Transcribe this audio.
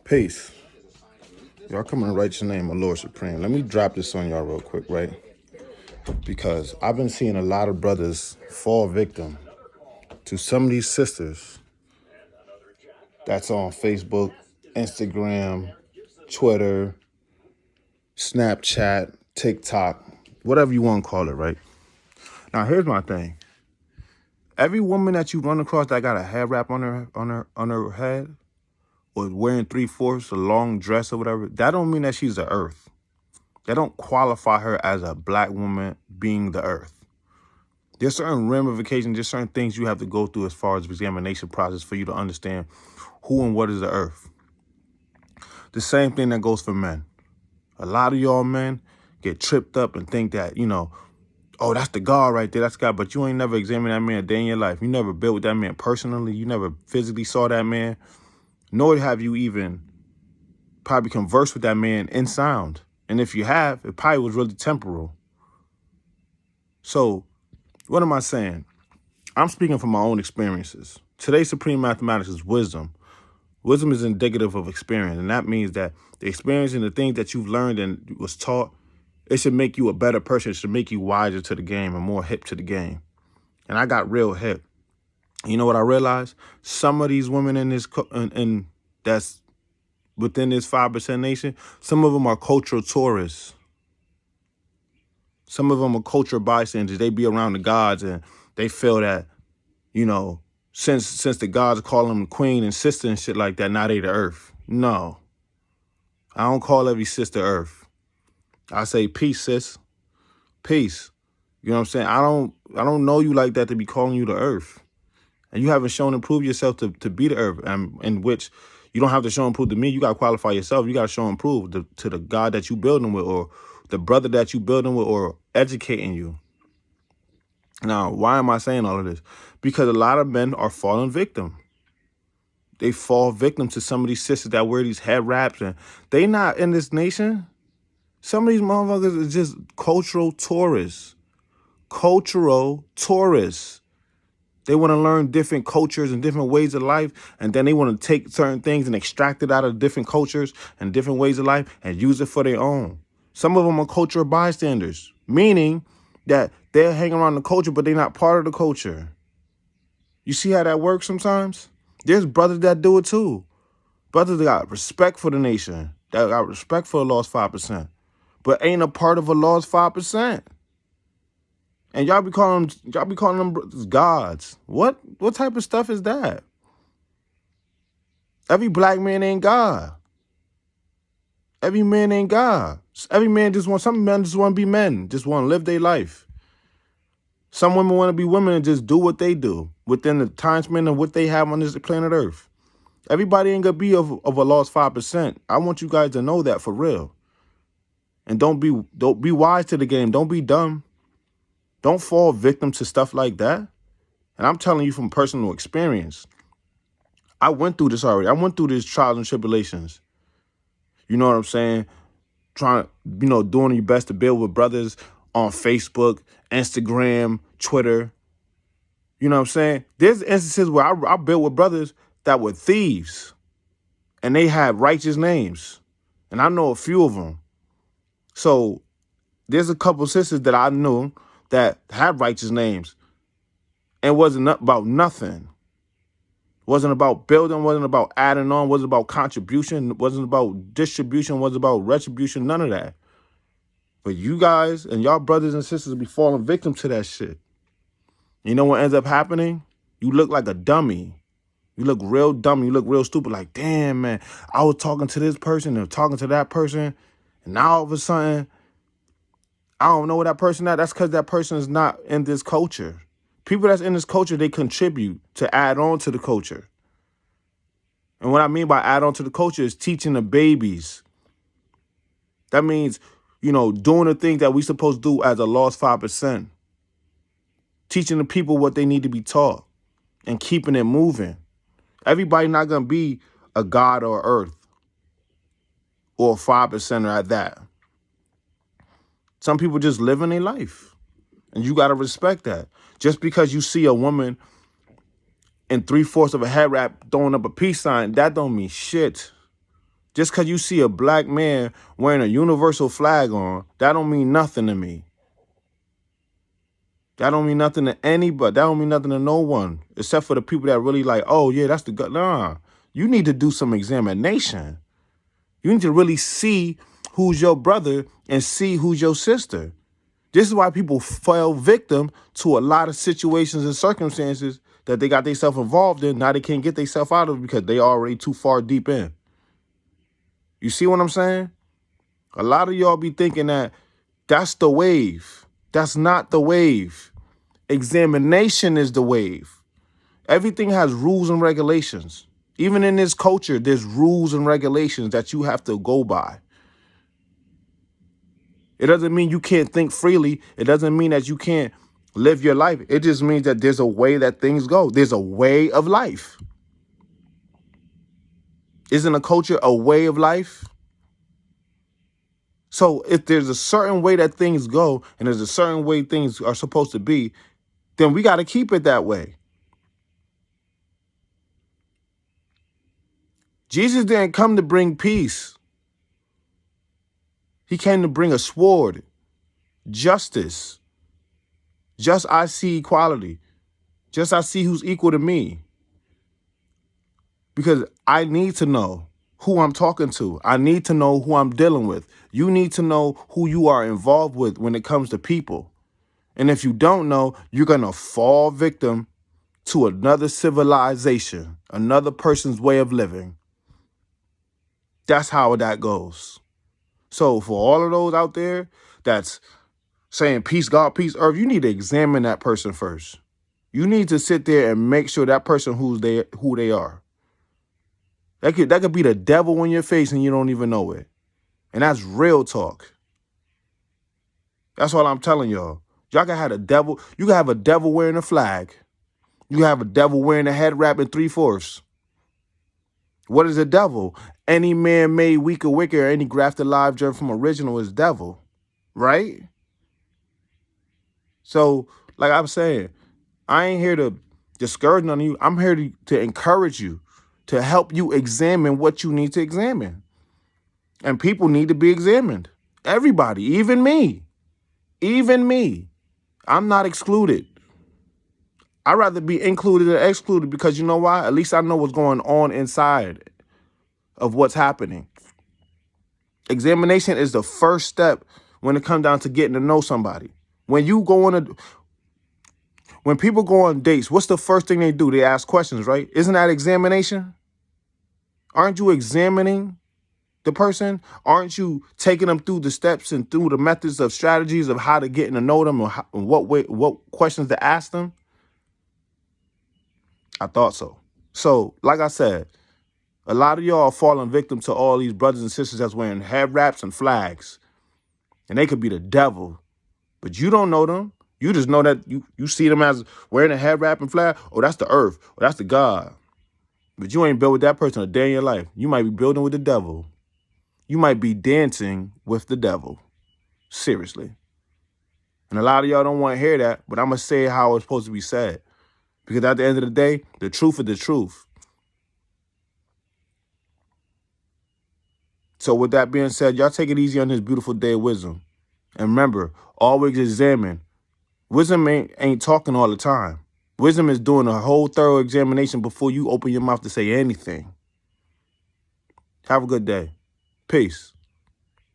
Peace. Y'all come and write your name, my Lord Supreme. Let me drop this on y'all real quick, right? Because I've been seeing a lot of brothers fall victim to some of these sisters that's on Facebook, Instagram, Twitter, Snapchat, TikTok, whatever you want to call it, right? Now, here's my thing. Every woman that you run across that got a hair wrap on her head, or wearing 3/4, a long dress or whatever, that don't mean that she's the earth. That don't qualify her as a black woman being the earth. There's certain ramifications, there's certain things you have to go through as far as the examination process for you to understand who and what is the earth. The same thing that goes for men. A lot of y'all men get tripped up and think that, oh, that's the God right there, that's God, but you ain't never examined that man a day in your life. You never built with that man personally. You never physically saw that man, nor have you even probably conversed with that man in sound. And if you have, it probably was really temporal. So what am I saying? I'm speaking from my own experiences. Today's supreme mathematics is wisdom. Wisdom is indicative of experience, and that means that the experience and the things that you've learned and was taught, it should make you a better person. It should make you wiser to the game and more hip to the game. And I got real hip. You know what I realized? Some of these women in this, and that's within this 5% nation, some of them are cultural tourists. Some of them are cultural bystanders. They be around the gods and they feel that, since the gods call them queen and sister and shit like that, now they the earth. No. I don't call every sister earth. I say peace, sis. Peace. You know what I'm saying? I don't know you like that to be calling you the earth. And you haven't shown and proved yourself to be the earth, in which you don't have to show and prove to me. You got to qualify yourself. You got to show and prove to the God that you building with, or the brother that you building with, or educating you. Now, why am I saying all of this? Because a lot of men are falling victim. They fall victim to some of these sisters that wear these head wraps, and they not in this nation. Some of these motherfuckers are just cultural tourists. Cultural tourists. They want to learn different cultures and different ways of life, and then they want to take certain things and extract it out of different cultures and different ways of life and use it for their own. Some of them are cultural bystanders, meaning that they're hanging around the culture, but they're not part of the culture. You see how that works sometimes? There's brothers that do it too. Brothers that got respect for the nation, that got respect for the lost 5%, but ain't a part of a lost 5%. And y'all be calling them gods. What type of stuff is that? Every black man ain't God. Every man ain't God. Some men just want to be men, just want to live their life. Some women want to be women and just do what they do within the time span of what they have on this planet Earth. Everybody ain't gonna be of a lost 5%. I want you guys to know that for real. And don't be wise to the game. Don't be dumb. Don't fall victim to stuff like that. And I'm telling you from personal experience. I went through this already. I went through these trials and tribulations. You know what I'm saying? Doing your best to build with brothers on Facebook, Instagram, Twitter. You know what I'm saying? There's instances where I built with brothers that were thieves and they had righteous names. And I know a few of them. So there's a couple sisters that I knew that had righteous names and wasn't about nothing. Wasn't about building, wasn't about adding on, wasn't about contribution, wasn't about distribution, wasn't about retribution, none of that. But you guys and y'all brothers and sisters be falling victim to that shit. You know what ends up happening? You look like a dummy. You look real dumb. You look real stupid. Like, damn, man, I was talking to this person and talking to that person, and now all of a sudden, I don't know where that person at. That's because that person is not in this culture. People that's in this culture, they contribute to add on to the culture. And what I mean by add on to the culture is teaching the babies. That means, doing the things that we supposed to do as a lost 5%. Teaching the people what they need to be taught and keeping it moving. Everybody not going to be a God or earth or a 5%er at that. Some people just living their life. And you got to respect that. Just because you see a woman in 3/4 of a head wrap throwing up a peace sign, that don't mean shit. Just because you see a black man wearing a universal flag on, that don't mean nothing to me. That don't mean nothing to anybody. That don't mean nothing to no one, except for the people that really like, oh, yeah, that's the gut. Nah, you need to do some examination. You need to really see who's your brother and see who's your sister. This is why people fell victim to a lot of situations and circumstances that they got themselves involved in. Now they can't get themselves out of because they already too far deep in. You see what I'm saying? A lot of y'all be thinking that that's the wave. That's not the wave. Examination is the wave. Everything has rules and regulations. Even in this culture, there's rules and regulations that you have to go by. It doesn't mean you can't think freely. It doesn't mean that you can't live your life. It just means that there's a way that things go. There's a way of life. Isn't a culture a way of life? So if there's a certain way that things go and there's a certain way things are supposed to be, then we got to keep it that way. Jesus didn't come to bring peace. He came to bring a sword, justice. Just I see equality. Just I see who's equal to me. Because I need to know who I'm talking to. I need to know who I'm dealing with. You need to know who you are involved with when it comes to people. And if you don't know, you're going to fall victim to another civilization, another person's way of living. That's how that goes. So for all of those out there that's saying peace, God, peace, earth, you need to examine that person first. You need to sit there and make sure that person who they are. That could be the devil in your face and you don't even know it. And that's real talk. That's all I'm telling y'all. Y'all can have a devil. You can have a devil wearing a flag. You can have a devil wearing a head wrap in 3/4. What is a devil? Any man made weak or wicked or any grafted live germ from original is devil. Right? So, like I'm saying, I ain't here to discourage none of you. I'm here to encourage you, to help you examine what you need to examine. And people need to be examined. Everybody, even me. Even me. I'm not excluded. I'd rather be included than excluded because you know why? At least I know what's going on inside of what's happening. Examination is the first step when it comes down to getting to know somebody. When people go on dates, what's the first thing they do? They ask questions, right? Isn't that examination? Aren't you examining the person? Aren't you taking them through the steps and through the methods of strategies of how to get to know them or what questions to ask them? I thought so. So, like I said, a lot of y'all are falling victim to all these brothers and sisters that's wearing head wraps and flags. And they could be the devil. But you don't know them. You just know that you see them as wearing a head wrap and flag. Oh, that's the earth. Oh, that's the God. But you ain't built with that person a day in your life. You might be building with the devil. You might be dancing with the devil. Seriously. And a lot of y'all don't want to hear that, but I'm going to say how it's supposed to be said. Because at the end of the day, the truth is the truth. So with that being said, y'all take it easy on this beautiful day of wisdom. And remember, always examine. Wisdom ain't talking all the time. Wisdom is doing a whole thorough examination before you open your mouth to say anything. Have a good day. Peace.